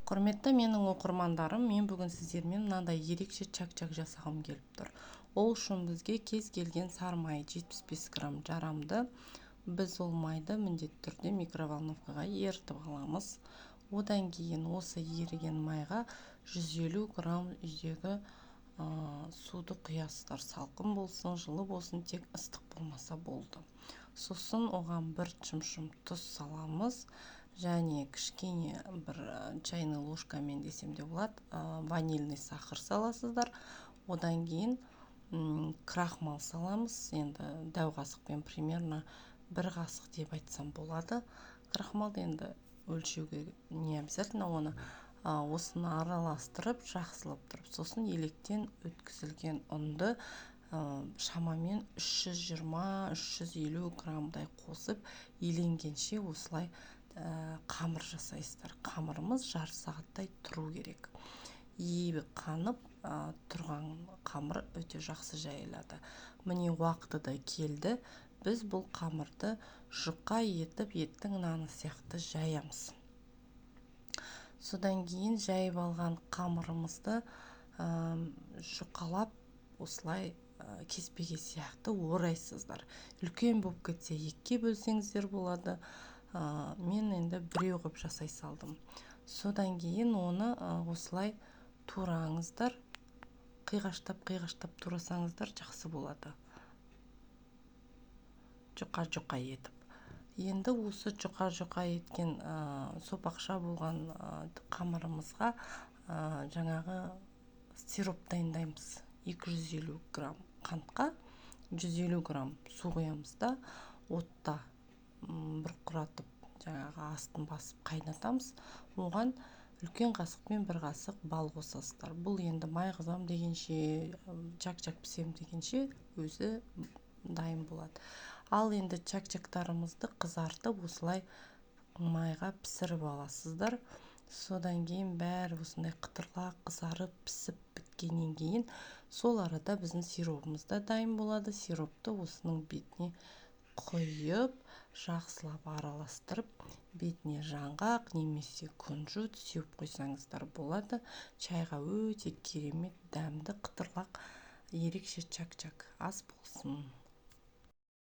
Құрметті менің оқырмандарым, мен бүгін сіздермен мынандай ерекше чак-чак жасағым келіп тұр. Ол үшін бізге кез келген сары май 75 грамм жарамды. Біз ол майды міндетті түрде микроволновкаға ерітіп аламыз. Одан кейін осы еріген майға 150 грамм үйдегі суды құясыздар. Салқын болсын, жылы болсын, тек ыстық болмаса болды. Сосын оған бір шымшым тұз саламыз. Және кішкене бір чайный ложкамен десем де болады, ванильный сахар саласыздар. Одан кейін крахмал саламыз. Енді дәу қасықпен примерно бір қасық деп айтсам болады. Крахмалды енді өлшеуге не обязательно, оны осыны араластырып, жақсылап тұрып, сосын електен өткізілген ұнды шамамен 320-350 граммдай қосып, еленгенше осылай қамыр жасайсыздар. Қамырымыз жарты сағаттай тұру керек. Ебі қанып тұрған қамыр өте жақсы жайылады. Міне уақыты да келді. Біз бұл қамырды жұқа етіп, еттің наны сияқты жаямыз. Содан кейін жайып алған қамырымызды жұқалап осылай кеспеге сияқты орайсыздар. Үлкен болып кетсе екіге бөлсеңіздер болады. Мен енді біреу қып жасай салдым. Содан кейін оны осылай тураңыздар. Қиғаштап турасаңыздар жақсы болады. Жұқа етіп. Енді осы жұқа еткен сопақша болған қамырымызға жаңағы сироп дайындаймыз. 250 грамм қантқа 150 грамм су құямыз да отта бұрқыратып, жаңағы астын басып қайнатамыз. Оған үлкен қасықпен бір қасық бал қосасыздар. Бұл енді май қызам дегенше, чак-чак пісем дегенше өзі дайын болады. Ал енді чак-чактарымызды қызартып, осылай майға пісіріп аласыздар. Содан кейін бәрі осындай қытырлақ қызарып пісіп біткеннен кейін сол арада біздің сиропымыз да дайын болады. Сиропты осының бетіне құйып, жақсылап араластырып, бетіне жаңғақ немесе күнжіт сеуіп қойсаңыздар болады. Чайға өте керемет, дәмді, қытырлақ, ерекше чак-чак ас болсын.